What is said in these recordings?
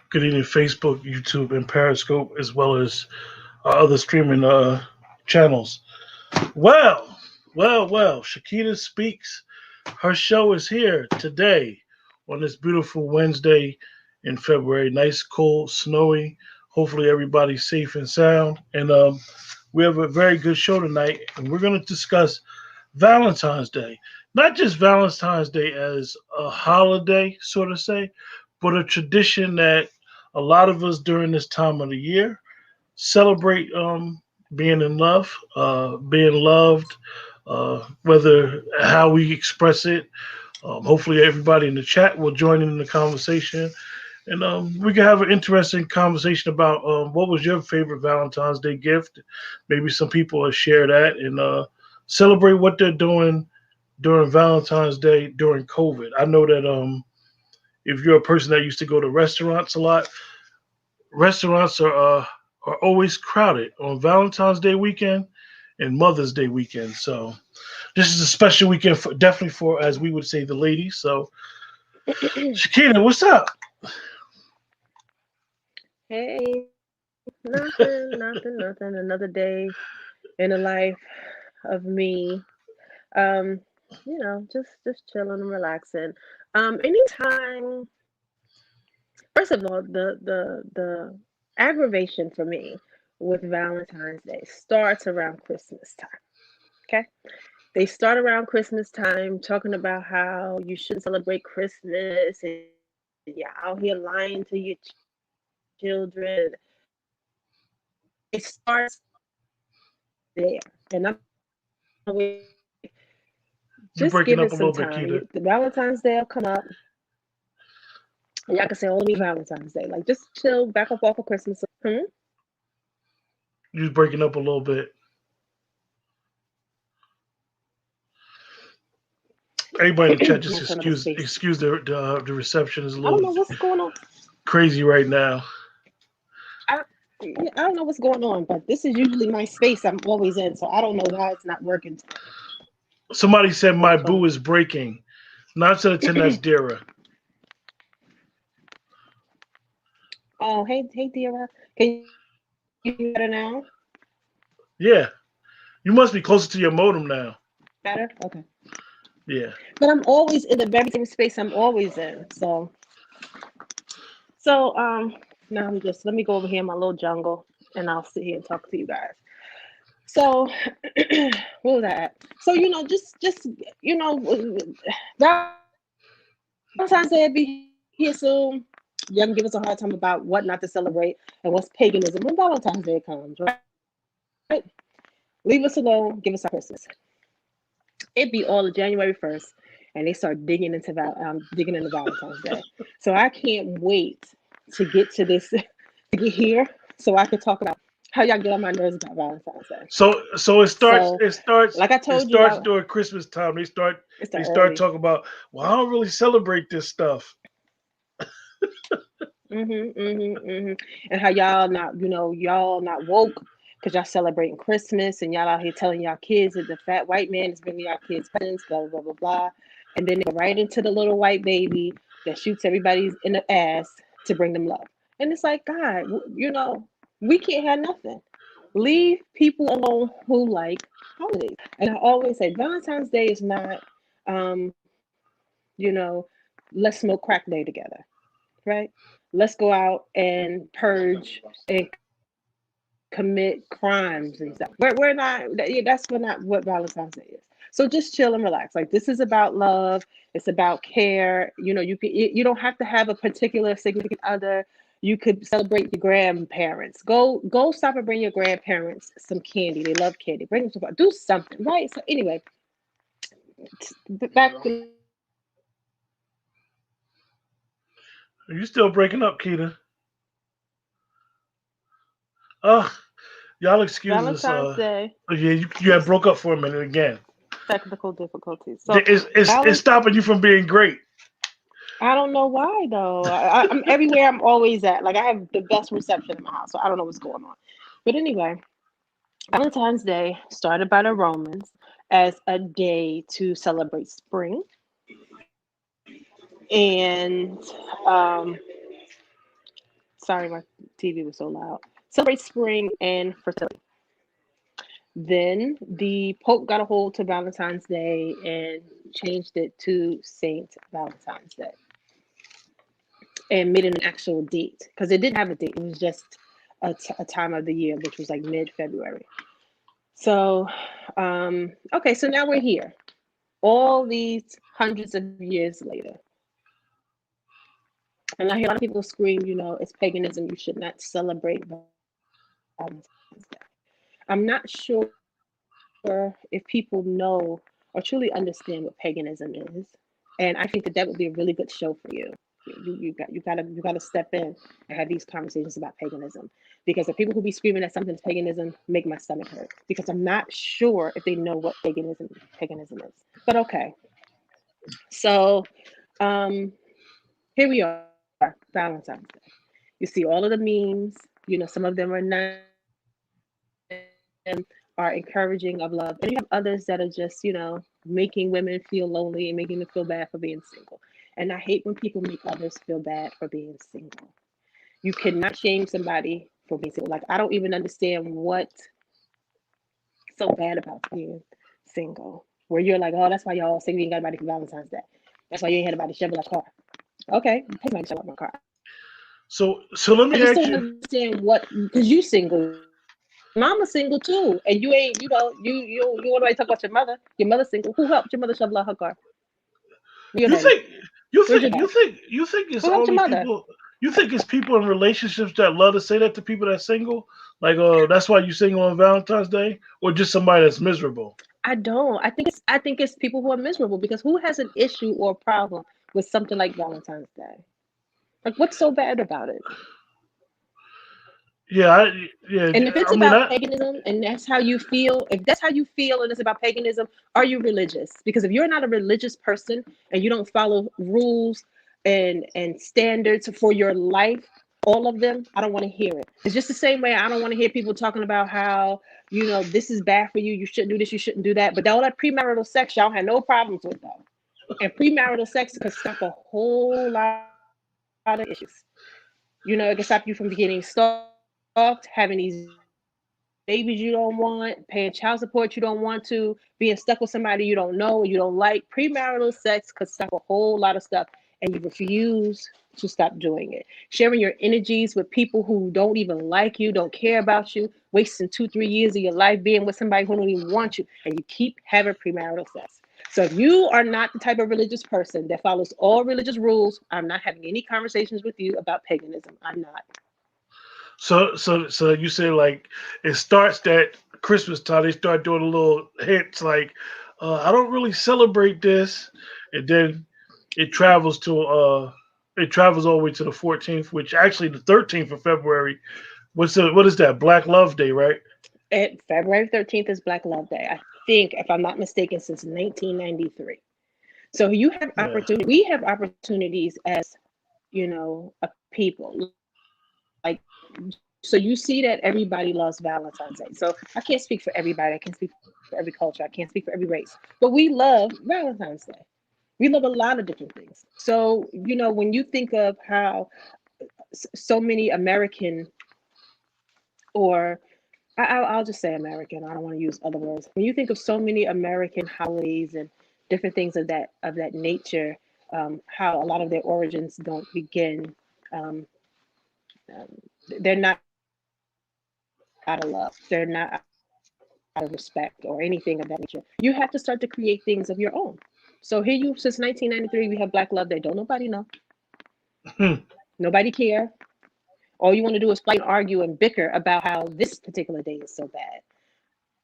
Good evening, Facebook, YouTube, and Periscope, as well as other streaming channels. Well, well, Shaketa Speaks. Her show is here today on this beautiful Wednesday in February. Nice, cold, snowy. Hopefully, everybody's safe and sound. And we have a very good show tonight, and we're going to discuss Valentine's Day. Not just Valentine's Day as a holiday, sort of say, but a tradition that a lot of us during this time of the year celebrate being in love, being loved, whether how we express it. Hopefully, everybody in the chat will join in the conversation, and we can have an interesting conversation about what was your favorite Valentine's Day gift. Maybe some people will share that and celebrate what they're doing during Valentine's Day during COVID. I know that if you're a person that used to go to restaurants a lot, restaurants are always crowded on Valentine's Day weekend and Mother's Day weekend. So this is a special weekend for definitely for, as we would say, the ladies. So Shaketa, what's up? Hey, nothing. Another day in the life of me. Um, just chilling and relaxing. Anytime. First of all, the aggravation for me with Valentine's Day starts around Christmas time. Okay, they start around Christmas time talking about how you shouldn't celebrate Christmas and you're out here lying to your children. It starts there, and I'm like, You're just breaking give up it a some little bit, time. Keita. The Valentine's Day will come up, and y'all can say, "Oh, me Valentine's Day." Like, just chill, back up off of Christmas. You're breaking up a little bit. Everybody in the chat, I'm just gonna turn up the space. excuse the reception is a I don't little know what's going on. crazy right now. I, yeah, I don't know what's going on, but this is usually my space I'm always in, so I don't know why it's not working. Somebody said On my the boo phone. is breaking. Not to the ten that's Dira. Oh, hey, Dira. Can you hear better now? Yeah. You must be closer to your modem now. Better? Okay. Yeah. But I'm always in the very same space I'm always in. So now let me go over here in my little jungle and I'll sit here and talk to you guys. So what was that? So just you know, Valentine's Day will be here soon. Y'all can give us a hard time about what not to celebrate and what's paganism when Valentine's Day comes, right? Leave us alone. Give us our Christmas. It be all of January 1st, and they start digging into Valentine's Day. So I can't wait to get to this to get here, so I can talk about how y'all get on my nerves about Valentine's Day. So So, like I it told you, starts during Christmas time. it's the They start early. talking about, well, I don't really celebrate this stuff. And how y'all not woke because y'all celebrating Christmas and y'all out here telling y'all kids that the fat white man is bringing y'all kids presents, blah blah blah blah blah. And then they go right into the little white baby that shoots everybody in the ass to bring them love. And it's like, God, we can't have nothing. Leave people alone who like holidays. And I always say Valentine's Day is not, um, you know, let's smoke crack day together, right? Let's go out and purge and commit crimes and stuff. We're not, that's not what Valentine's Day is. So just chill and relax. Like this is about love. It's about care. You don't have to have a particular significant other. You could celebrate your grandparents. Go stop and bring your grandparents some candy. They love candy. Bring them some. Do something, right? So anyway, back to Are you still breaking up, Keita? Uh, y'all excuse us. Valentine's Day. Yeah, you had broke up for a minute again. Technical difficulties. So It's stopping you from being great. I don't know why though. I'm everywhere I'm always at. Like I have the best reception in my house, so I don't know what's going on. But anyway, Valentine's Day started by the Romans as a day to celebrate spring and sorry, my TV was so loud. Celebrate spring and fertility. Then the Pope got a hold to Valentine's Day and changed it to Saint Valentine's Day and made it an actual date because it didn't have a date. It was just a time of the year, which was like mid-February. So, okay, so now we're here, all these hundreds of years later. And I hear a lot of people scream, it's paganism. You should not celebrate Valentine's Day. I'm not sure if people know or truly understand what paganism is. And I think that would be a really good show for you. You gotta step in and have these conversations about paganism because the people who be screaming that something's paganism make my stomach hurt because I'm not sure if they know what paganism is. But okay, so here we are, Valentine's Day. You see all of the memes. Some of them are nice, them are encouraging of love, and you have others that are just making women feel lonely and making them feel bad for being single. And I hate when people make others feel bad for being single. You cannot shame somebody for being single. Like I don't even understand what's so bad about being single. Where you're like, oh, that's why y'all single. You ain't got nobody for Valentine's Day. That's why you ain't had nobody shovel a car. Okay, pay somebody to shovel my car. So let I me just ask don't you. understand because you single. Mama's single too, and you ain't. You want to talk about your mother? Your mother's single. Who helped your mother shovel out her car? Your You daddy. think you Where's think your you dad? think you think it's Who helped your only mother? people. You think it's people in relationships that love to say that to people that's single? Like, that's why you single on Valentine's Day, or just somebody that's miserable? I don't. I think it's people who are miserable because who has an issue or a problem with something like Valentine's Day? Like, what's so bad about it? Yeah, yeah. And if it's I mean, about paganism and that's how you feel, if that's how you feel and it's about paganism, are you religious? Because if you're not a religious person and you don't follow rules and standards for your life, all of them, I don't want to hear it. It's just the same way I don't want to hear people talking about how, this is bad for you, you shouldn't do this, you shouldn't do that. But all that premarital sex, y'all have no problems with that. And premarital sex can stop a whole lot of issues. It can stop you from getting stalked, having these babies you don't want, paying child support you don't want to, being stuck with somebody you don't know or you don't like. Premarital sex could stop a whole lot of stuff, and you refuse to stop doing it. Sharing your energies with people who don't even like you, don't care about you, wasting 2-3 years of your life being with somebody who don't even want you, and you keep having premarital sex. So if you are not the type of religious person that follows all religious rules, I'm not having any conversations with you about paganism. I'm not. so you say like it starts that Christmas time. They start doing a little hits like, I don't really celebrate this, and then it travels to it travels all the way to the 14th, which actually the 13th of February. What is that? Black Love Day, right? And February 13th is Black Love Day. I think, if I'm not mistaken, since 1993. So you have Yeah. opportunity. We have opportunities as, a people. Like, so you see that everybody loves Valentine's Day. So I can't speak for everybody. I can't speak for every culture. I can't speak for every race. But we love Valentine's Day. We love a lot of different things. So, when you think of how so many American, or I'll just say American, I don't want to use other words. When you think of so many American holidays and different things of that nature, how a lot of their origins don't begin, um, um, they're not out of love, they're not out of respect or anything of that nature. You have to start to create things of your own. So here you, since 1993, we have Black Love Day. Don't nobody know. Hmm. Nobody care. All you want to do is fight and argue and bicker about how this particular day is so bad.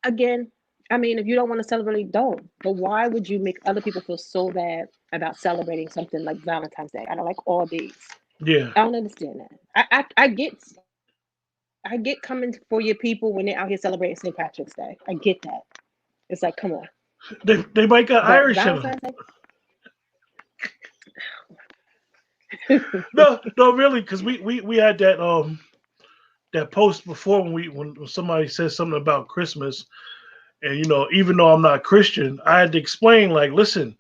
Again, I mean, if you don't want to celebrate, don't. But why would you make other people feel so bad about celebrating something like Valentine's Day out of like all days? Yeah, I don't understand that. I get coming for your people when they're out here celebrating St. Patrick's Day. I get that. It's like, come on. they might got But Irish in Valentine's them. Day, No, no, really, because we had that post before when somebody said something about Christmas, and even though I'm not Christian, I had to explain like, listen,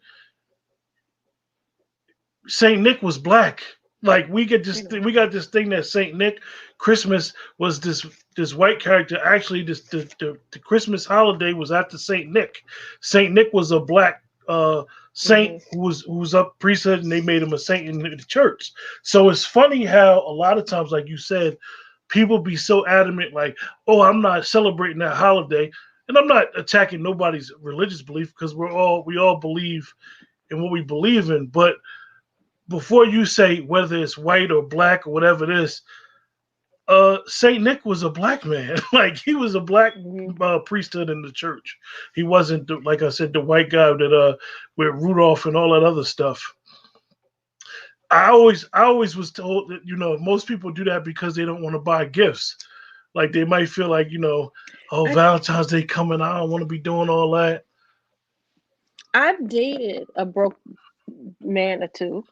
Saint Nick was black. Like we got this thing that Saint Nick Christmas was this white character. Actually, the Christmas holiday was after Saint Nick. Saint Nick was a black saint hmm who was up priesthood, and they made him a saint in the church. So it's funny how a lot of times, like you said, people be so adamant, like, oh, I'm not celebrating that holiday, and I'm not attacking nobody's religious belief because we all believe in what we believe in, but before you say whether it's white or black or whatever it is, Saint Nick was a black man. Like he was a black hmm priesthood in the church. He wasn't like I said the white guy that with Rudolph and all that other stuff. I always was told that most people do that because they don't want to buy gifts. Like they might feel like oh, I Valentine's Day coming, I don't want to be doing all that. I've dated a broke man or two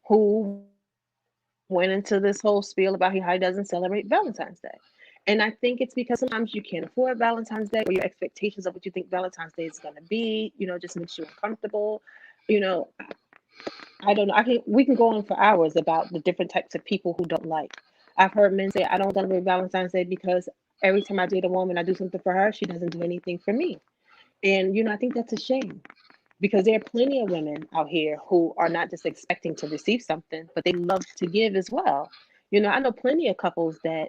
who went into this whole spiel about how he doesn't celebrate Valentine's Day. And I think it's because sometimes you can't afford Valentine's Day, or your expectations of what you think Valentine's Day is going to be, just makes you uncomfortable. You know, I don't know. We can go on for hours about the different types of people who don't like. I've heard men say, I don't celebrate Valentine's Day because every time I date a woman, I do something for her, she doesn't do anything for me. And, I think that's a shame because there are plenty of women out here who are not just expecting to receive something, but they love to give as well. I know plenty of couples that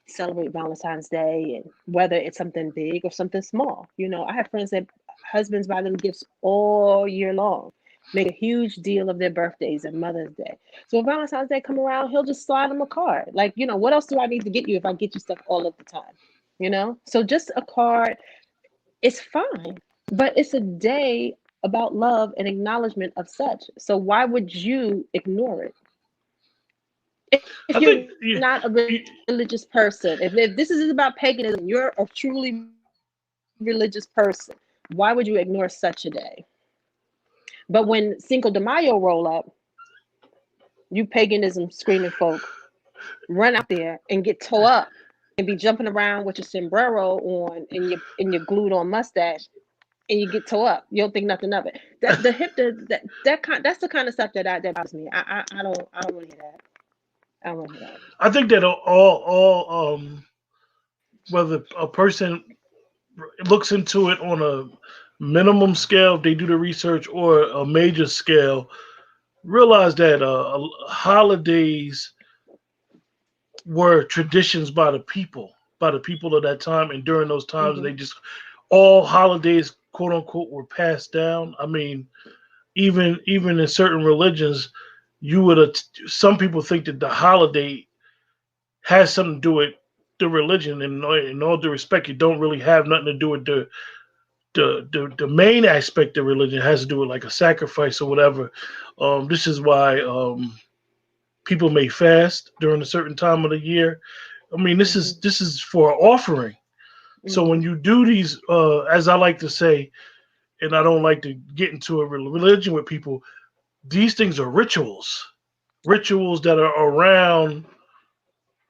celebrate Valentine's Day, and whether it's something big or something small. I have friends that husbands buy them gifts all year long, make a huge deal of their birthdays and Mother's Day. So when Valentine's Day come around, he'll just slide them a card. Like, what else do I need to get you if I get you stuff all of the time? So just a card is fine, but it's a day about love and acknowledgement of such. So why would you ignore it? If you're I not a think religious person, if this is about paganism and you're a truly religious person, why would you ignore such a day? But when Cinco de Mayo roll up, you paganism screaming folk run out there and get toe up and be jumping around with your sombrero on and your glued on mustache, and you get toe up. You don't think nothing of it. That the hip that kind that's the kind of stuff that bothers me. I don't want to hear that. I don't want to hear that. I think that all whether a person looks into it on a minimum scale, if they do the research, or a major scale, realize that holidays were traditions by the people of that time, and during those times, they Hmm just all holidays, quote unquote, were passed down. I mean, even in certain religions, you would some people think that the holiday has something to do with the religion, and in all due respect, it don't really have nothing to do with the main aspect of religion. It has to do with like a sacrifice or whatever. This is why people may fast during a certain time of the year. I mean, this is hmm this is for offering. So when hmm you do these, as I like to say, and I don't like to get into a religion with people, these things are rituals that are around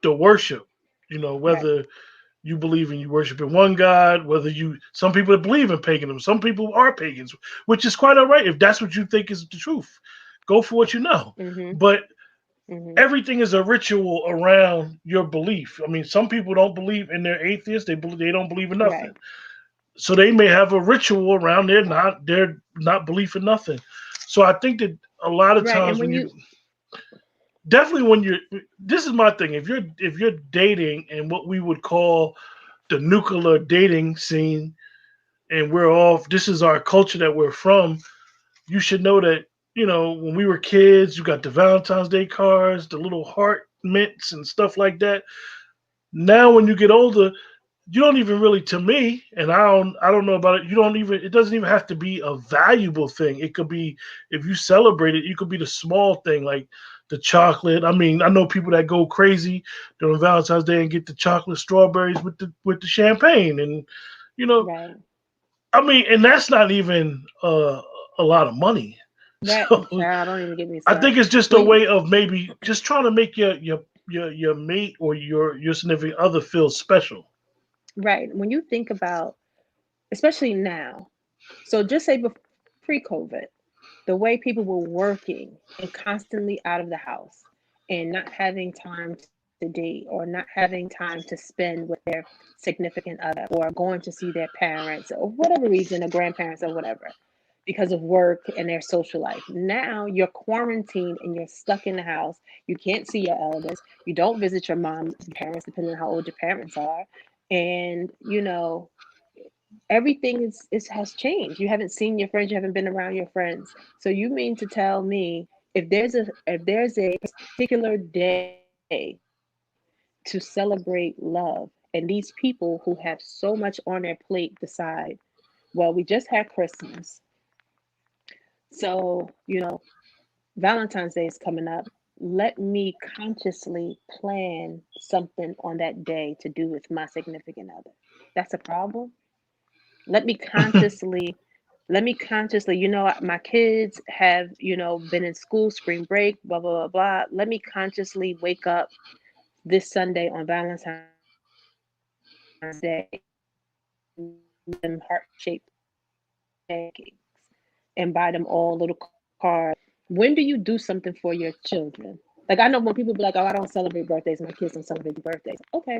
the worship. Right. Whether you believe in you worship in one God, whether you some people believe in paganism, some people are pagans, which is quite all right if that's what you think is the truth. Go for what you know. Mhm. But Mhm. everything is a ritual around your belief. I mean, some people don't believe in their atheists, they don't believe in nothing. Right. So they may have a ritual around their not belief in nothing. So I think that a lot of Right. And times when when you you definitely when you're this is my thing, if you're dating and what we would call the nuclear dating scene, and we're all this is our culture that we're from, you should know that when we were kids, you got the Valentine's Day cards, the little heart mints and stuff like that. Now when you get older, you don't even really, to me, and I don't know about it, you don't even, it doesn't even have to be a valuable thing. It could be, if you celebrate it, you could be the small thing like the chocolate. I mean, I know people that go crazy during Valentine's Day and get the chocolate strawberries with the champagne, and you know right. I mean, and that's not even a lot of money. Right. So Child, don't even get me I started. think it's just a When way of maybe just trying to make your mate or your significant other feel special. right, when you think about, especially now, so just say pre-COVID, the way people were working and constantly out of the house and not having time to date or not having time to spend with their significant other or going to see their parents or whatever reason, or grandparents or whatever, because of work and their social life. Now you're quarantined and you're stuck in the house. You can't see your elders. You don't visit your mom, parents, depending on how old your parents are. And, everything is has changed. You haven't seen your friends, you haven't been around your friends. So you mean to tell me if there's a particular day to celebrate love and these people who have so much on their plate decide, well, we just had Christmas. So, Valentine's Day is coming up. Let me consciously plan something on that day to do with my significant other. That's a problem. Let me consciously let me consciously, my kids have, been in school, spring break, blah, blah, blah, blah. Let me consciously wake up this Sunday on Valentine's Day and make them heart-shaped pancakes and buy them all little cards. When do you do something for your children? Like, I know when people be like, oh, I don't celebrate birthdays, my kids don't celebrate birthdays. Okay.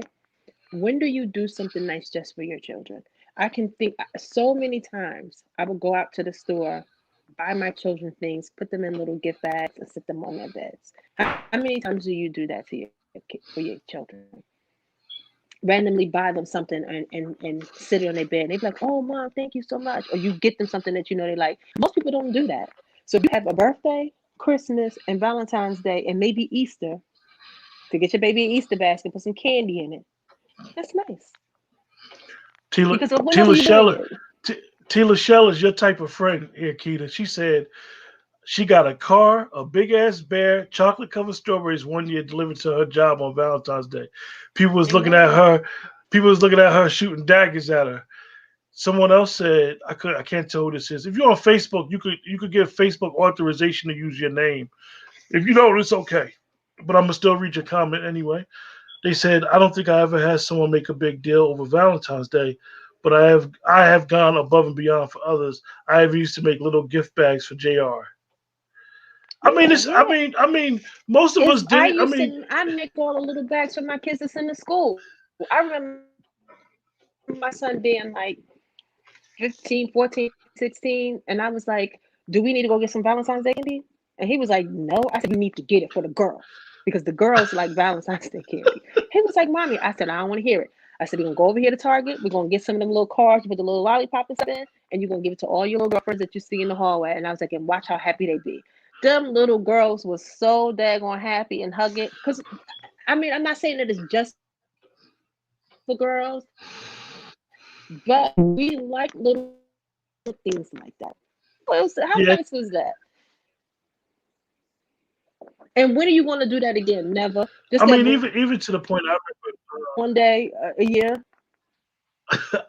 When do you do something nice just for your children? I can think so many times I would go out to the store, buy my children things, put them in little gift bags, and sit them on their beds. How many times do you do that for your children? Randomly buy them something and sit it on their bed. And they be like, "Oh, mom, thank you so much." Or you get them something that you know they like. Most people don't do that. So if you have a birthday, Christmas, and Valentine's Day, and maybe Easter, to get your baby an Easter basket, put some candy in it. That's nice. Tila Because what else are Tila you doing Sheller, with it? Tila Shell is your type of friend here, Keita. She said she got a car, a big ass bear, chocolate covered strawberries one year delivered to her job on Valentine's Day. People was looking at Amen. her. People was looking at her shooting daggers at her. Someone else said, I can't tell who this is. If you're on Facebook, you could give Facebook authorization to use your name. If you don't, it's okay. But I'm gonna still read your comment anyway. They said, I don't think I ever had someone make a big deal over Valentine's Day, but I have gone above and beyond for others. I have used to make little gift bags for JR. I mean, Yeah, it's. I yeah. mean, I mean, most of us did I it. I used mean, to I make all the little bags for my kids to send to school. I remember my son being like 15, 14, 16, and I was like, "Do we need to go get some Valentine's Day candy?" And he was like, "No." I said, "You need to get it for the girls because the girls like Valentine's Day candy." He was like, "Mommy," I said, "I don't want to hear it." I said, "We're gonna go over here to Target. We're gonna get some of them little cards, you put the little lollipop and stuff in, and you're gonna give it to all your little girlfriends that you see in the hallway." And I was like, "And watch how happy they be." Them little girls was so daggone happy and hugging. Because I mean, I'm not saying that it's just for girls, but we like little things like that. How nice was that? yeah. And when are you going to do that again? Never. Just that I mean, one even to the day point. a year.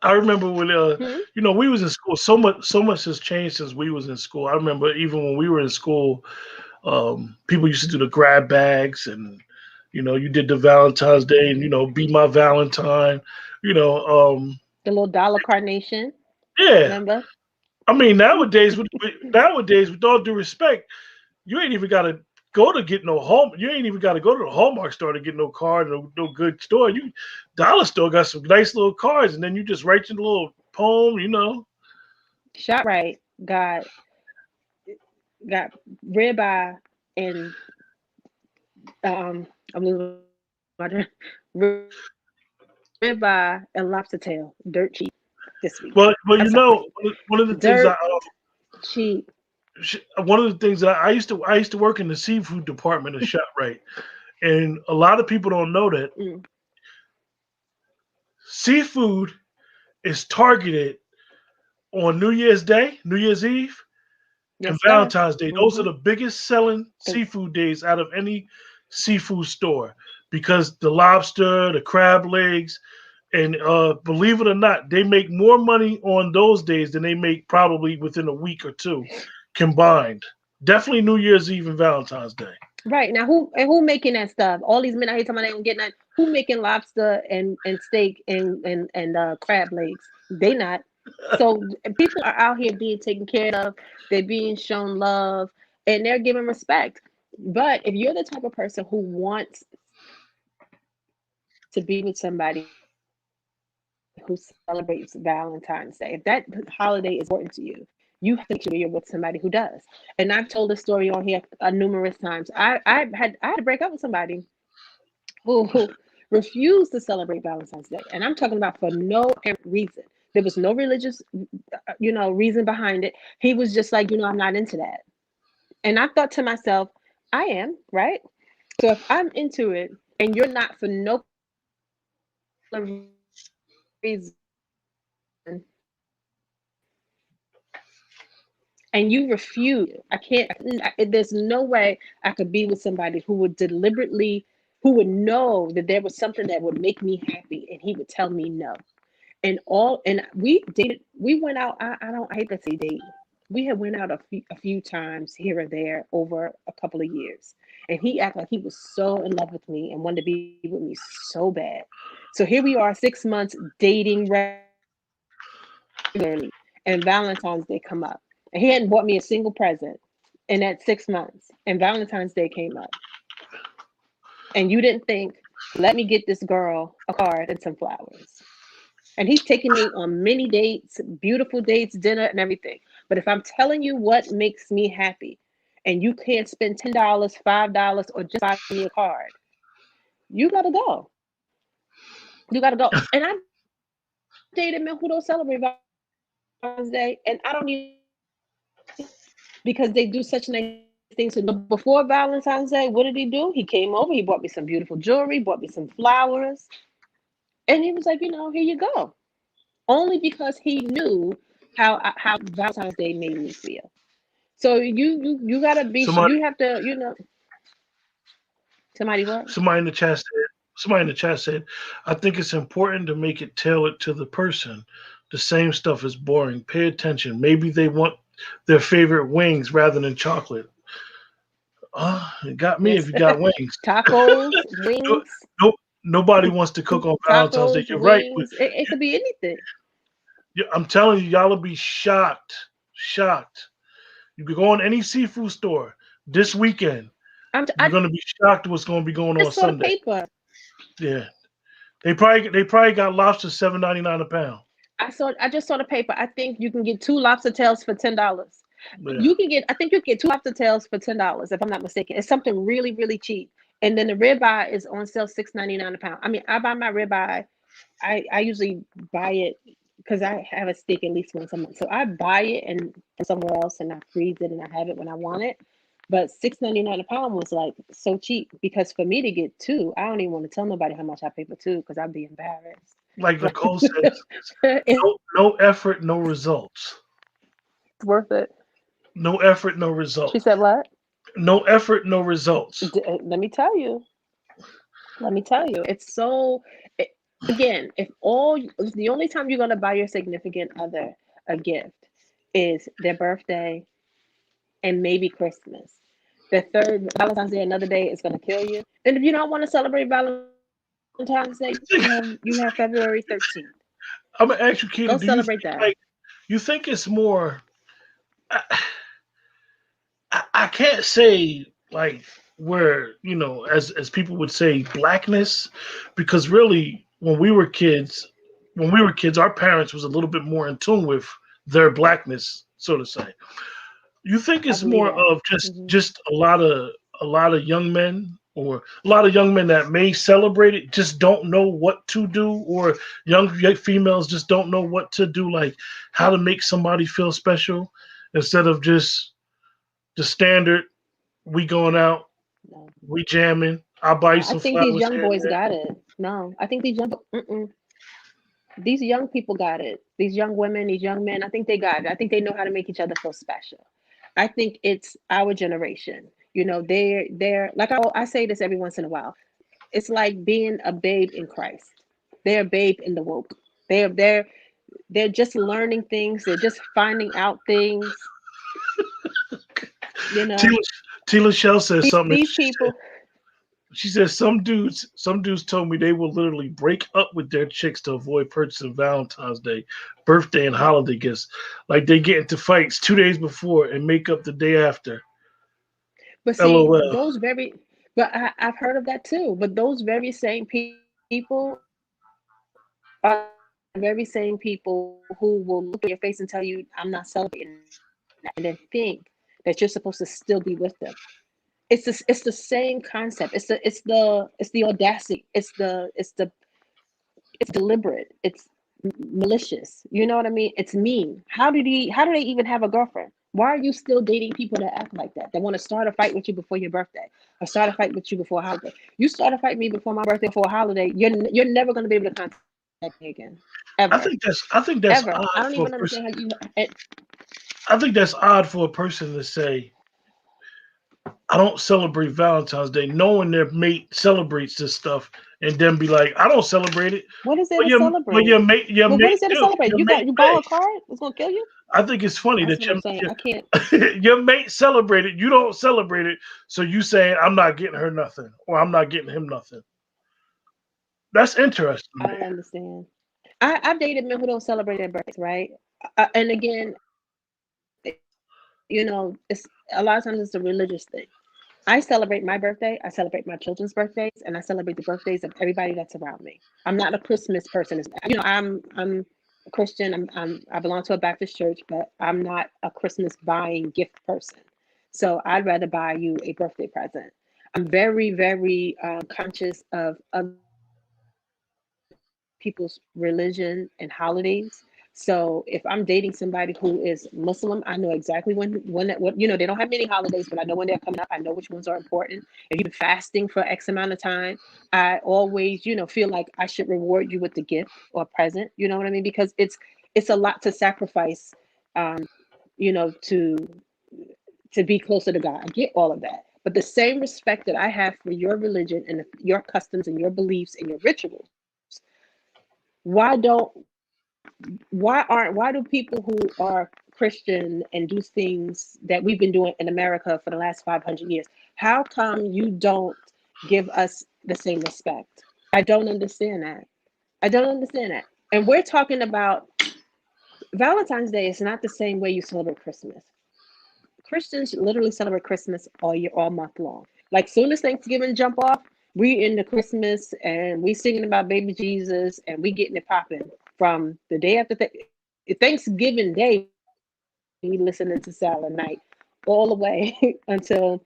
I remember when Hmm? we was in school. So much has changed since we was in school. I remember even when we were in school, people used to do the grab bags and You did the Valentine's Day, and be my Valentine. You know, The little dollar carnation, yeah. remember? I mean, nowadays, with all due respect, you ain't even got to go to get no home. You ain't even got to go to the Hallmark store to get no card, no good store. You dollar store got some nice little cards, and then you just write your little poem. ShopRite got ribeye and I'm losing my ribeye and lobster tail, dirt cheap this week. Well, I'm sorry, one of the things dirt cheap. one of the things that I used to work in the seafood department of ShopRite, and a lot of people don't know that Mm, seafood is targeted on New Year's Day, New Year's Eve, and yes, sir. Valentine's Day. Those are Mm-hmm. the biggest selling seafood days out of any seafood store because the lobster, the crab legs, and believe it or not, they make more money on those days than they make probably within a week or two combined. Definitely New Year's Eve and Valentine's Day. Right now, who making that stuff? All these men out here talking about they don't get nothing. Who making lobster and steak and crab legs? They not. So people are out here being taken care of. They're being shown love, and they're given respect. But if you're the type of person who wants to be with somebody who celebrates Valentine's Day, if that holiday is important to you, you have to make sure you're with somebody who does. And I've told this story on here numerous times. I had to break up with somebody who refused to celebrate Valentine's Day, and I'm talking about for no apparent reason. There was no religious, reason behind it. He was just like, I'm not into that. And I thought to myself, I am, right? So if I'm into it and you're not for no particular reason, and you refuse, I can't, there's no way I could be with somebody who would deliberately, who would know that there was something that would make me happy and he would tell me no. And we dated, we went out, I hate to say date. We had went out a few times here or there over a couple of years. And he acted like he was so in love with me and wanted to be with me so bad. So here we are, 6 months dating regularly, and Valentine's Day come up. And he hadn't bought me a single present in that 6 months. And Valentine's Day came up. And you didn't think, let me get this girl a card and some flowers. And he's taking me on many dates, beautiful dates, dinner, and everything. But if I'm telling you what makes me happy, and you can't spend $10, $5, or just buy me a card, you gotta go. You gotta go. And I've dated men who don't celebrate Valentine's Day, and I don't even know why, because they do such nice things to me. But before Valentine's Day, what did he do? He came over, he bought me some beautiful jewelry, bought me some flowers, and he was like, here you go. Only because he knew how Valentine's Day made me feel. So you gotta be, Somebody you have to, somebody what? somebody in the chat said somebody in the chat said, I think it's important to make it tailored to the person. The same stuff is boring. Pay attention. Maybe they want their favorite wings rather than chocolate. It got me Yes. if you got wings. Tacos, No, wings, no, nobody wants to cook on Valentine's Day. tacos, You're right. wings. It could be anything. I'm telling you, y'all will be shocked. Shocked. You could go on any seafood store this weekend. You're I gonna be shocked what's gonna be going on just saw the Sunday. paper. Yeah. They probably got lobster $7.99 a pound. I just saw the paper. I think you can get two lobster tails for $10. Yeah. You can get, I think you can get two lobster tails for $10, if I'm not mistaken. It's something really, really cheap. And then the ribeye is on sale $6.99 a pound. I mean, I buy my ribeye. I usually buy it because I have a steak at least once a month. So I buy it and from somewhere else and I freeze it and I have it when I want it. But $6.99 a pound was like so cheap because for me to get two, I don't even want to tell nobody how much I pay for two because I'd be embarrassed. Like Like Nicole says, it's no effort, no results. worth it. No effort, no She results. said, "What? No effort, no results. Let me tell you. Let me tell you. It's so. It, again, if the only time you're gonna buy your significant other a gift is their birthday and maybe Christmas. The third Valentine's Day, another day, is going to kill you. And if you don't want to celebrate Valentine's Day, you have February 13th. I'm gonna ask you, Go Keita, do celebrate you think that. like you think it's more? I, I can't say like where as people would say blackness, because really when we were kids, our parents was a little bit more in tune with their blackness, so to say. You think I it's believe more that. of just Hmm. just a lot of young men, or a lot of young men that may celebrate it just don't know what to do, or young females just don't know what to do, like how to make somebody feel special, instead of just the standard, we going out, No, we jamming, I'll buy you no. I some think these flowers young here and boys there. got it. No, I think these young people got it. These young women, these young men, I think they got it. I think they know how to make each other feel special. I think it's our generation. They're like I say this every once in a while. It's like being a babe in Christ. They're a babe in the woke. They're just learning things. They're just finding out things. You know, Tila, Tila Shell says something. these people. She says some dudes told me they will literally break up with their chicks to avoid purchasing Valentine's Day, birthday, and holiday gifts. Like they get into fights 2 days before and make up the day after. But see, LOL. those very. But I've heard of that too. But those very same people are the very same people who will look in your face and tell you, "I'm not celebrating that," and then think that you're supposed to still be with them. It's the same concept. It's the audacity. It's deliberate. It's malicious. You know what I mean? It's mean. How do they even have a girlfriend? Why are you still dating people that act like that? That want to start a fight with you before your birthday, or start a fight with you before a holiday? You start a fight with me before my birthday for a holiday, you're never going to be able to contact me again, ever, I think that's ever. I don't odd even for a understand how person. you. I think that's odd for a person to say, I don't celebrate Valentine's Day, knowing their mate celebrates this stuff, and then be like, I don't celebrate it. What is there But to your celebrate? mate your Well, what mate is there to do. celebrate? Your You mate got you may. borrow a card? It's gonna kill you. I think it's funny That's that what I'm saying. I can't. your mate celebrated, you don't celebrate it, so you saying I'm not getting her nothing, or I'm not getting him nothing. That's interesting to I me. don't understand. I've dated men who don't celebrate their birthdays, right? And again, it's a lot of times it's a religious thing. I celebrate my birthday. I celebrate my children's birthdays, and I celebrate the birthdays of everybody that's around me. I'm not a Christmas person. I'm a Christian. I belong to a Baptist church, but I'm not a Christmas buying gift person. So I'd rather buy you a birthday present. I'm very, very conscious of other people's religion and holidays. So if I'm dating somebody who is Muslim, I know exactly when what they don't have many holidays, but I know when they're coming up. I know which ones are important. If you've been fasting for X amount of time, I always, feel like I should reward you with the gift or present. You know what I mean? Because it's a lot to sacrifice, um, to be closer to God. I get all of that. But the same respect that I have for your religion and your customs and your beliefs and your rituals, why don't why do people who are Christian and do things that we've been doing in America for the last 500 years, how come you don't give us the same respect? I don't understand that. I don't understand that. And we're talking about Valentine's Day is not the same way you celebrate Christmas. Christians literally celebrate Christmas all year, all month long. Like soon as Thanksgiving jump off, we into Christmas and we singing about baby Jesus and we getting it popping from the day after Thanksgiving Day. We listening to Silent Night all the way until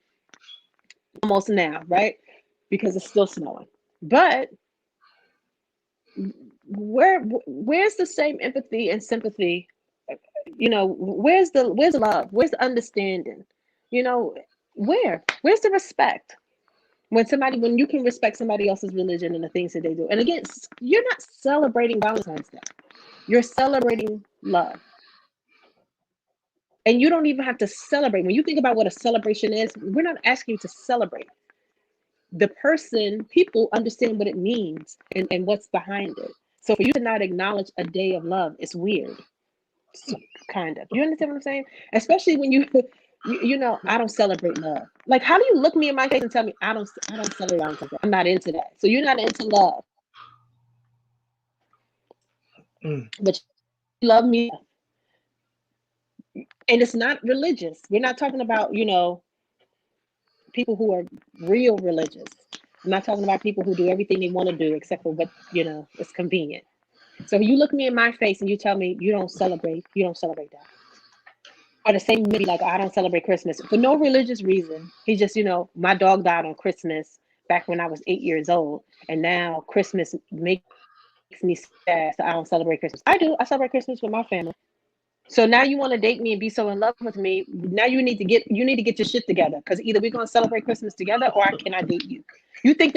almost now, right? Because it's still snowing. But where's the same empathy and sympathy? Where's the love? Where's the understanding? You know, where's the respect? When you can respect somebody else's religion and the things that they do. And again, you're not celebrating Valentine's Day. You're celebrating love. And you don't even have to celebrate. When you think about what a celebration is, we're not asking you to celebrate. People understand what it means and what's behind it. So for you to not acknowledge a day of love is weird. Kind of. You understand what I'm saying? Especially when you I don't celebrate love. Like, how do you look me in my face and tell me I don't celebrate Valentine's Day? I'm not into that. So you're not into love, Mm. but you love me, and it's not religious. We're not talking about people who are real religious. I'm not talking about people who do everything they want to do except for what is convenient. So if you look me in my face and you tell me you don't celebrate that. Or the same maybe like I don't celebrate Christmas for no religious reason. He just, my dog died on Christmas back when I was 8 years old, and now Christmas makes me sad, so I don't celebrate Christmas. I do. I celebrate Christmas with my family. So now you want to date me and be so in love with me. Now you need to get your shit together because either we're gonna celebrate Christmas together or I cannot date you. You think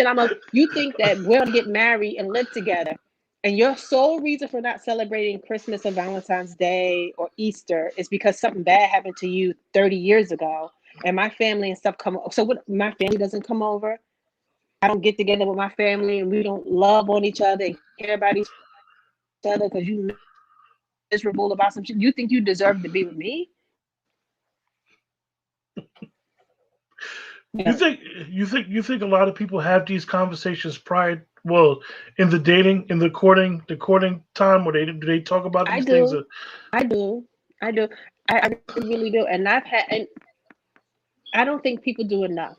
that we're gonna get married and live together, and your sole reason for not celebrating Christmas or Valentine's Day or Easter is because something bad happened to you 30 years ago, and my family and stuff come. So what? My family doesn't come over. I don't get together with my family, and we don't love on each other and care about each other because you miserable about some shit. You think you deserve to be with me? You No, think you think a lot of people have these conversations prior, well, in the courting time, where they talk about I these things? do. I do. I do. I really do. And I don't think people do enough.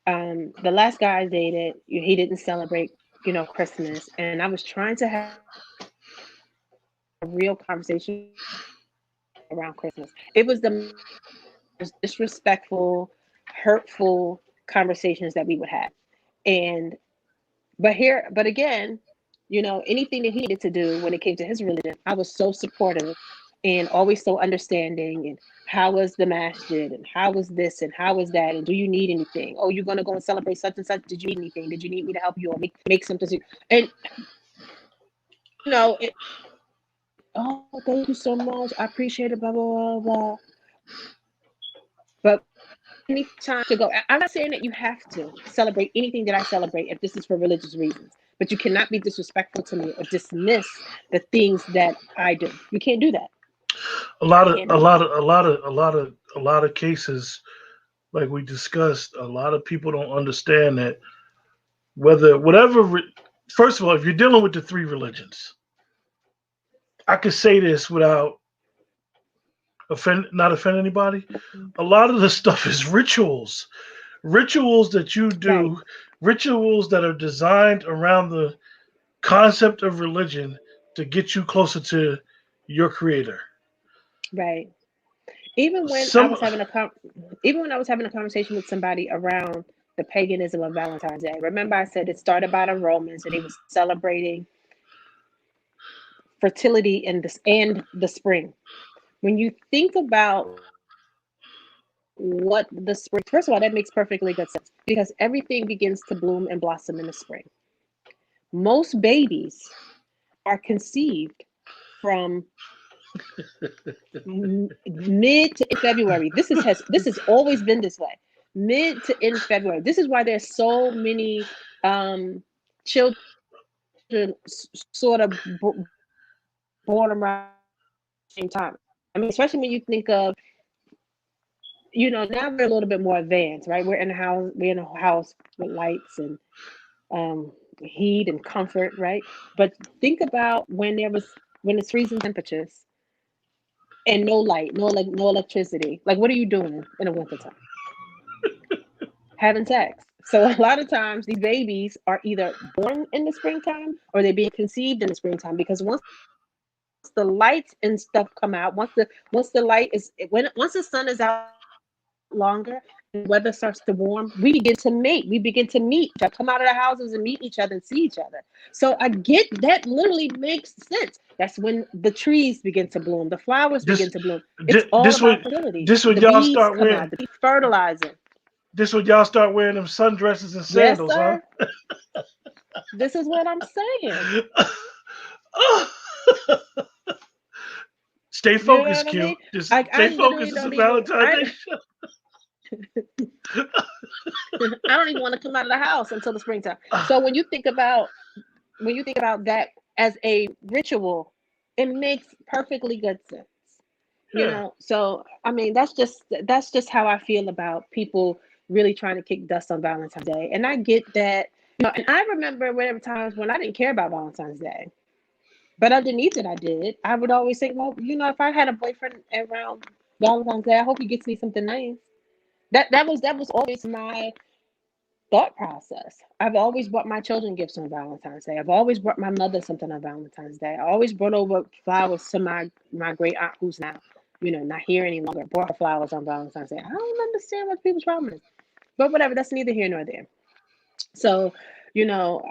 The last guy I dated, he didn't celebrate, Christmas, and I was trying to have real conversations with him around Christmas. It was the most disrespectful, hurtful conversations that we would have. And but again, anything that he needed to do when it came to his religion, I was so supportive and always so understanding. And how was the masjid? And how was this? And how was that? And do you need anything? Oh, you're gonna go and celebrate such and such. Did you need anything? Did you need me to help you or make something? And oh, thank you so much. I appreciate it. Blah blah blah blah. But anytime to go, I'm not saying that you have to celebrate anything that I celebrate if this is for religious reasons. But you cannot be disrespectful to me or dismiss the things that I do. You can't do that. A lot You of can't a do that. lot of a lot of a lot of a lot of cases, like we discussed, a lot of people don't understand that whether whatever. First of all, if you're dealing with the three religions, I could say this without not offend anybody. A lot of the stuff is rituals that you Right, do, rituals that are designed around the concept of religion to get you closer to your creator. right. Even when I Some was having a even when I was having a conversation with somebody around the paganism of Valentine's Day. Remember, I said it started by the Romans, and they were celebrating fertility and the spring. When you think about what the spring, first of all, that makes perfectly good sense because everything begins to bloom and blossom in the spring. Most babies are conceived from mid to in February. This has always been this way. Mid to in February. This is why there's so many children sort of born around the same time. I mean, especially when you think of now we're a little bit more advanced, right? We're in a house with lights and um, heat and comfort, right? But think about when it's freezing temperatures and no light, no electricity. Like, what are you doing in the wintertime? Having sex. So a lot of times these babies are either born in the springtime or they're being conceived in the springtime because once the lights and stuff come out, once the sun is out longer and the weather starts to warm, we begin to mate. We begin to meet each other, come out of the houses and meet each other and see each other. So I get that literally makes sense. That's when the trees begin to bloom, the flowers begin to this bloom. It's all this about would fertility. this The would y'all bees start come out, wearing the bees fertilizing. them sundresses and Yes, sandals, huh? sir. This is what I'm saying. Stay You know focused, what I mean? Q. Just I stay literally focused. It's a don't even Valentine's Day. I don't even want to come out of the house until the springtime. So when you think about that as a ritual, it makes perfectly good sense. Yeah. So I mean, that's just how I feel about people really trying to kick dust on Valentine's Day. And I get that, and I remember whatever times when I didn't care about Valentine's Day. But underneath it, I did. I would always say, well, if I had a boyfriend around Valentine's Day, I hope he gets me something nice. That was always my thought process. I've always bought my children gifts on Valentine's Day. I've always brought my mother something on Valentine's Day. I always brought over flowers to my great aunt who's now, not here any longer. Brought her flowers on Valentine's Day. I don't understand what people's problem is, but whatever. That's neither here nor there. So, you know,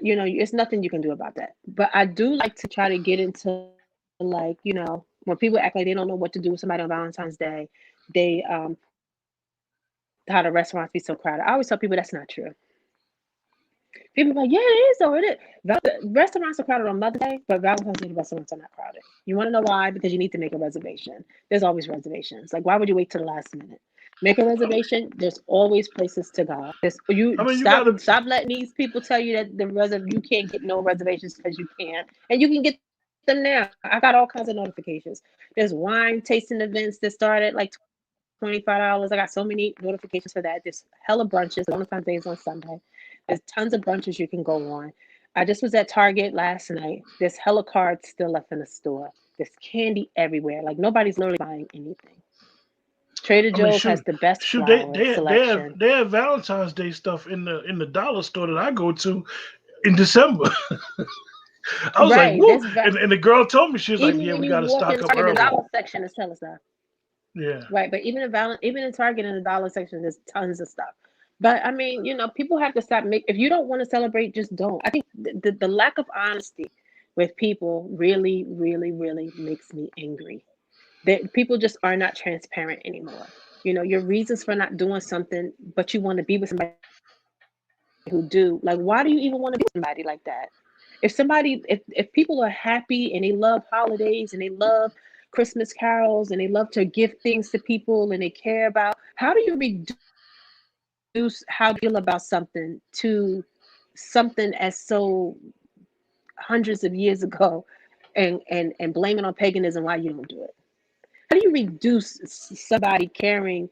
it's nothing you can do about that. But I do like to try to get into like, when people act like they don't know what to do with somebody on Valentine's Day, they how the restaurants be so crowded. I always tell people that's not true. People are like, yeah, it is, though. It is. Restaurants are crowded on Mother's Day, but Valentine's Day restaurants are not crowded. You want to know why? Because you need to make a reservation. There's always reservations. Like, why would you wait till the last minute? Make a reservation. There's always places to go. You I mean, you stop gotta. stop letting these people tell you that you can't get no reservations because you can't, and you can get them now. I got all kinds of notifications. There's wine tasting events that start at like $25. I got so many notifications for that. There's hella brunches. Valentine's Day is on Sunday. There's tons of brunches you can go on. I just was at Target last night. There's hella cards still left in the store. There's candy everywhere. Like nobody's literally buying anything. Trader I mean, Joe's has the best shoot. flower selection. They have Valentine's Day stuff in the dollar store that I go to in December. I was like, Right. whoa! And the girl told me, she was like, Even yeah, when we you got to walk in stock up Target, the early. dollar section is hella stuff. Yeah. Right, but even in Target in the dollar section, there's tons of stuff. But I mean, people have to stop if you don't want to celebrate, just don't. I think the lack of honesty with people really, really, really makes me angry. That people just are not transparent anymore. Your reasons for not doing something, but you want to be with somebody who do. Like, why do you even want to be with somebody like that? If people are happy and they love holidays and they love Christmas carols and they love to give things to people and they care about, how do you reduce how they feel about something to something as so hundreds of years ago and blame it on paganism why you don't do it? How do you reduce somebody caring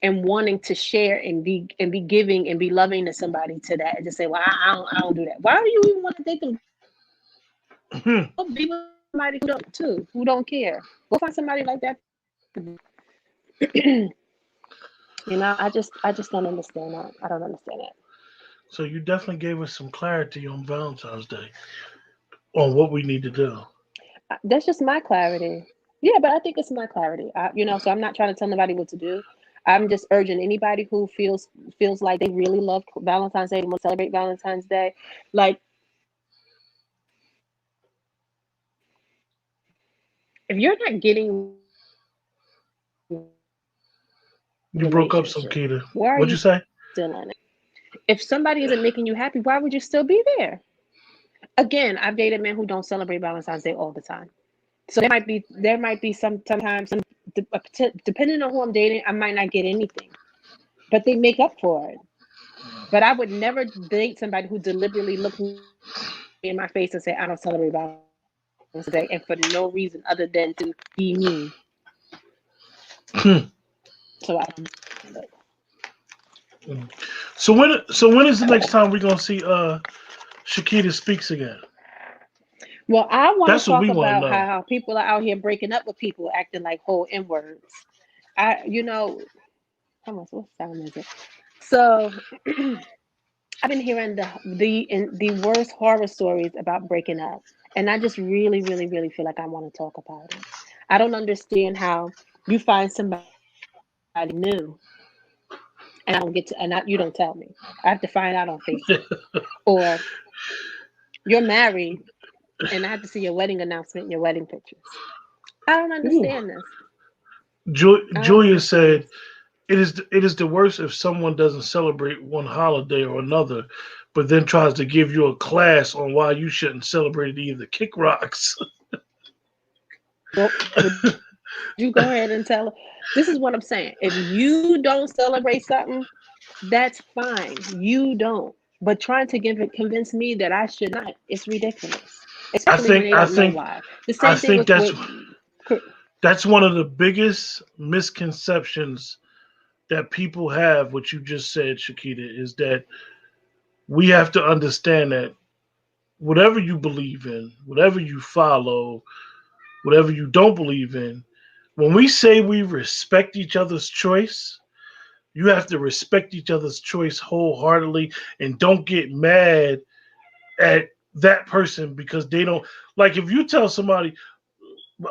and wanting to share and be giving and be loving to somebody to that and just say, well, I don't do that. Why do you even want to date them? Go be with somebody who don't too, who don't care. Go find somebody like that to be. I just don't understand that. I don't understand it. So you definitely gave us some clarity on Valentine's Day on what we need to do. That's just my clarity. Yeah, but I think it's my clarity. So I'm not trying to tell nobody what to do. I'm just urging anybody who feels like they really love Valentine's Day and want to celebrate Valentine's Day. Like, if you're not getting what you want out of a You broke up relationship, some, Keita. why are What'd you you say? still in it? If somebody isn't making you happy, why would you still be there? Again, I've dated men who don't celebrate Valentine's Day all the time. So there might be sometimes depending on who I'm dating, I might not get anything, but they make up for it. But I would never date somebody who deliberately looked me in my face and say, I don't celebrate Valentine's Day, and for no reason other than to be mean. Hmm. So I don't understand it. So when is the next time we're gonna see Shakita speaks again? Well, I want to That's what talk we want to about know. how people are out here breaking up with people, acting like whole N words. How much? What time is it? So I've been hearing the worst horror stories about breaking up, and I just really, really, really feel like I want to talk about it. I don't understand how you find somebody new, and I don't get to, you don't tell me. I have to find out on Facebook, or you're married, and I have to see your wedding announcement and your wedding pictures. I don't Ooh. understand this. I don't Julia understand said this. it is the worst if someone doesn't celebrate one holiday or another, but then tries to give you a class on why you shouldn't celebrate it either. Kick rocks. Well, would you go ahead and tell? This is what I'm saying. If you don't celebrate something, that's fine. You don't. But trying to convince me that I should not, it's ridiculous. I Especially when think they I don't know think why. The I same thing think with that's That's one of the biggest misconceptions that people have. What you just said, Shakita, is that we have to understand that whatever you believe in, whatever you follow, whatever you don't believe in, when we say we respect each other's choice, you have to respect each other's choice wholeheartedly and don't get mad at that person because they don't. Like if you tell somebody,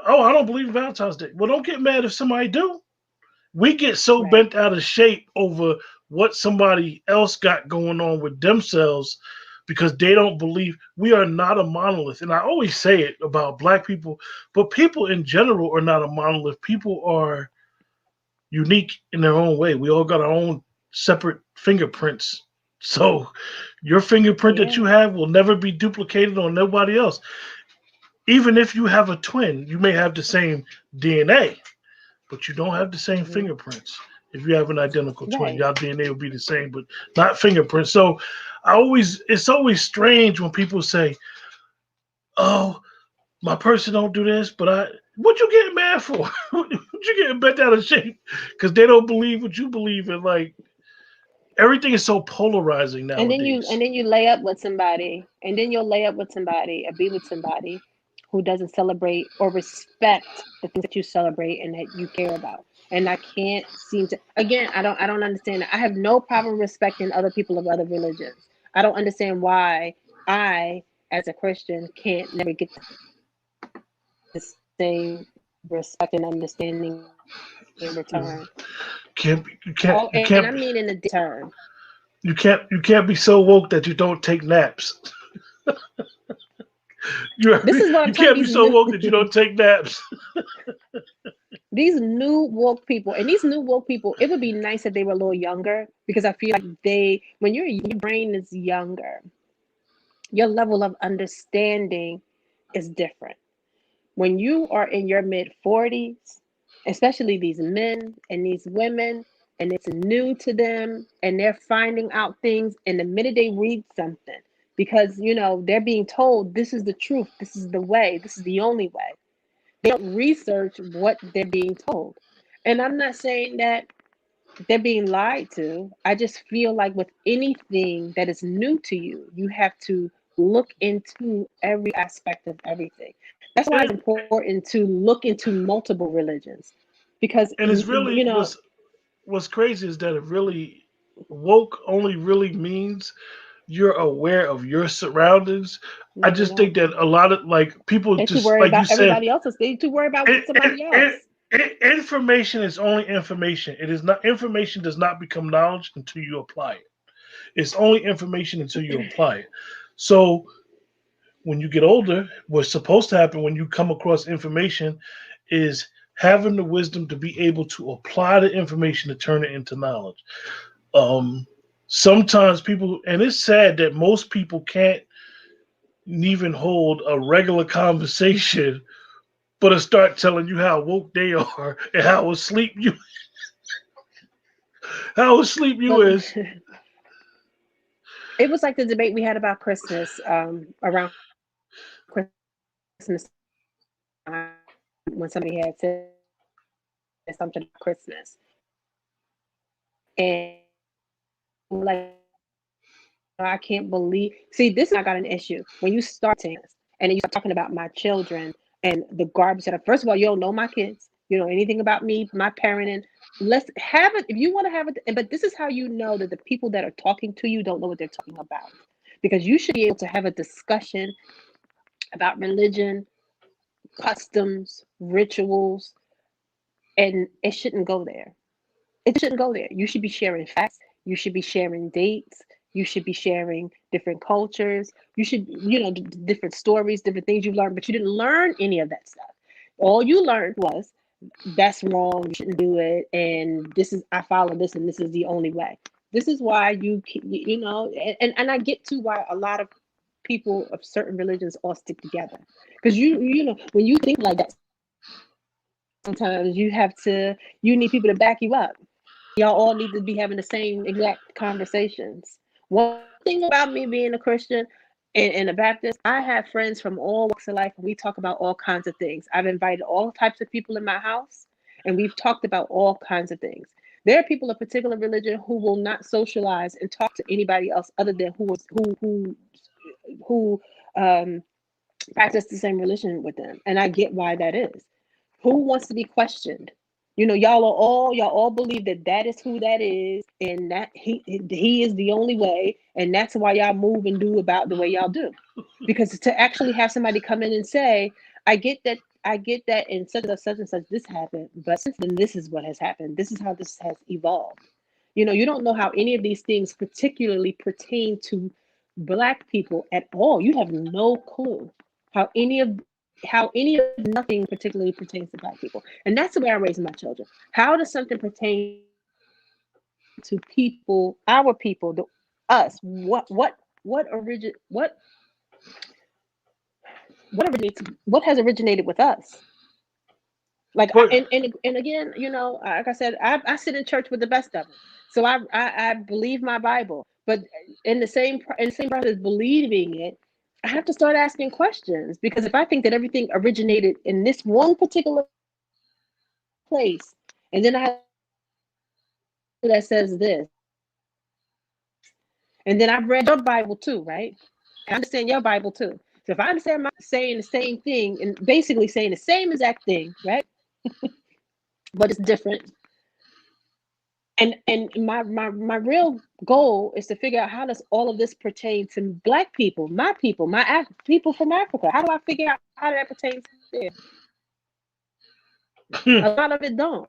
oh, I don't believe in Valentine's Day. Well, don't get mad if somebody do. We get so Right. bent out of shape over what somebody else got going on with themselves because they don't believe. We are not a monolith. And I always say it about black people, but people in general are not a monolith. People are unique in their own way. We all got our own separate fingerprints. So your fingerprint that you Yeah. have will never be duplicated on nobody else. Even if you have a twin, you may have the same DNA, but you don't have the same Hmm. fingerprints. If you have an identical twin, Right. y'all DNA will be the same, but not fingerprints. So it's always strange when people say, "Oh, my person don't do this," but what you getting mad for? What you getting bent out of shape because they don't believe what you believe in? Like everything is so polarizing And nowadays. then you lay up with somebody, and then you'll lay up with somebody or be with somebody who doesn't celebrate or respect the things that you celebrate and that you care about. And I can't seem to, again, I don't understand it. I have no problem respecting other people of other religions. I don't understand why I, as a Christian, can't never get the same respect and understanding in return. Can't Oh, you and I can't you mean in a can't decent term. you can't be so woke that you don't take naps. This is what I'm You telling can't be these so new woke that you don't take naps. these new woke people, and these new woke people, it would be nice if they were a little younger, because I feel like when your brain is younger, your level of understanding is different. When you are in your mid 40s, especially these men and these women, and it's new to them and they're finding out things, and the minute they read something, because they're being told this is the truth, this is the way, this is the only way, they don't research what they're being told. And I'm not saying that they're being lied to. I just feel like with anything that is new to you, you have to look into every aspect of everything. That's why it's and important to look into multiple religions, because and it's really what's crazy is that it really woke only really means you're aware of your surroundings. I no, they just think don't. that a lot of like people They're too just worried like you about said, everybody else's. They too worried about it, it, somebody it, else. information is only information. It is not information does not become knowledge until you apply it. It's only information until you apply it. So when you get older, what's supposed to happen when you come across information is having the wisdom to be able to apply the information to turn it into knowledge. Um, Sometimes people, and it's sad that most people can't even hold a regular conversation, but to start telling you how woke they are and how asleep you Well, is. it was like the debate we had about Christmas, around Christmas time, when somebody had said something about Christmas. And like, I can't believe. See, this is I got an issue. When you start saying this, and then you start talking about my children and the garbage that first of all, you don't know my kids. You don't know anything about me, my parenting. Let's have it if you want to have it. But this is how you know that the people that are talking to you don't know what they're talking about, because you should be able to have a discussion about religion, customs, rituals, and it shouldn't go there. It shouldn't go there. You should be sharing facts. You should be sharing dates. You should be sharing different cultures. You should, different stories, different things you've learned, but you didn't learn any of that stuff. All you learned was that's wrong. You shouldn't do it. And this is, I follow this, and this is the only way. This is why and I get to why a lot of people of certain religions all stick together. Because when you think like that, sometimes you need people to back you up. Y'all all need to be having the same exact conversations. One thing about me being a Christian, in the Baptist, I have friends from all walks of life, and we talk about all kinds of things. I've invited all types of people in my house, and we've talked about all kinds of things. There are people of particular religion who will not socialize and talk to anybody else other than who um, practice the same religion with them, and I get why that is. Who wants to be questioned? You know, y'all all believe that that is who that is, and that he is the only way, and that's why y'all move and do about the way y'all do. Because to actually have somebody come in and say, I get that, in such and such this happened, but since then this is what has happened. This is how this has evolved. You know, you don't know how any of these things particularly pertain to Black people at all. You have no clue how any of nothing particularly pertains to Black people. And that's the way I raise my children. How does something pertain to people, our people, us? What has originated with us? Like, But and again, you know, like I said, I sit in church with the best of them. So I believe my Bible, but in the same process believing it, I have to start asking questions, because if I think that everything originated in this one particular place, and then I have that says this, and then I've read your Bible too, right? I understand your Bible too. So if I understand my saying the same thing and basically saying the same exact thing, right? But it's different. And my real goal is to figure out, how does all of this pertain to Black people, people from Africa? How do I figure out how that pertains there? A lot of it don't.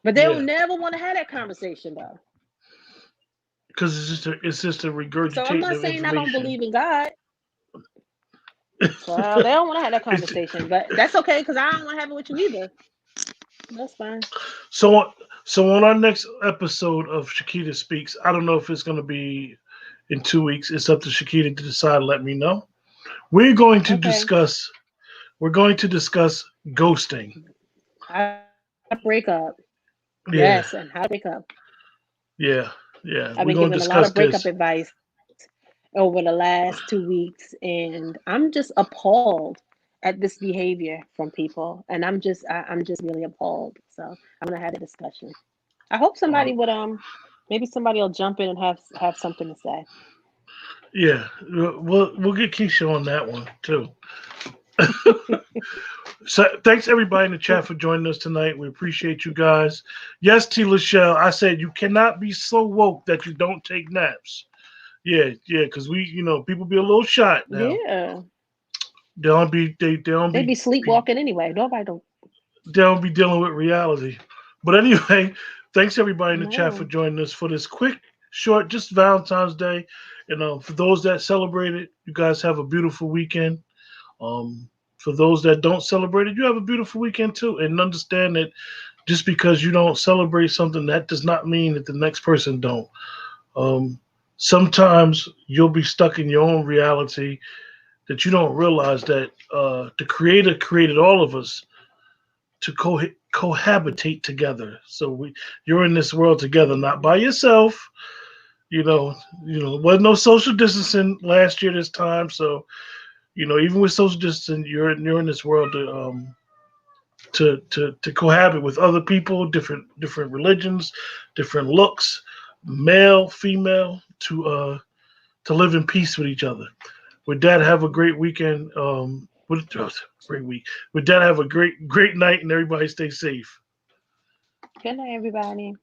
But they yeah, don't never want to have that conversation though. because it's just a So I'm regurgitating not of saying I don't information. believe in God. Well, they don't want to have that It's conversation, but that's okay, because I don't want to have it with you either. That's fine. so so on our next episode of Shaketa Speaks. I don't know if it's going to be in 2 weeks. It's up to Shaketa to decide. Let me know. We're going to Okay. discuss. We're going to discuss ghosting. How to break up. Yeah, Yes, and how to break up. yeah, yeah. I've We're been going to given a lot discuss of breakup this. advice over the last 2 weeks, and I'm just appalled at this behavior from people, and I'm just really appalled. So I'm gonna have a discussion. I hope Uh, somebody would maybe somebody will jump in and have something to say. yeah, we'll get Keisha on that one too. So thanks everybody in the chat for joining us tonight. We appreciate you guys. Yes, T. Lachelle, I said you cannot be so woke that you don't take naps. Yeah, yeah, because people be a little shot now. Yeah, They don't be they be sleepwalking anyway. Nobody don't they don't be dealing with reality. But anyway, thanks everybody in the chat for know. joining us for this quick, short, just Valentine's Day. And for those that celebrate it, you guys have a beautiful weekend. Um, for those that don't celebrate it, you have a beautiful weekend too. And understand that just because you don't celebrate something, that does not mean that the next person don't. Um, Sometimes you'll be stuck in your own reality that you don't realize that the Creator created all of us to cohabitate together. So you're in this world together, not by yourself. Wasn't no social distancing last year this time. So even with social distancing, you're in this world to cohabit with other people, different religions, different looks, male, female, to live in peace with each other. With that, have a great weekend. Great week. With that, have a great night, and everybody stay safe. Good night, everybody.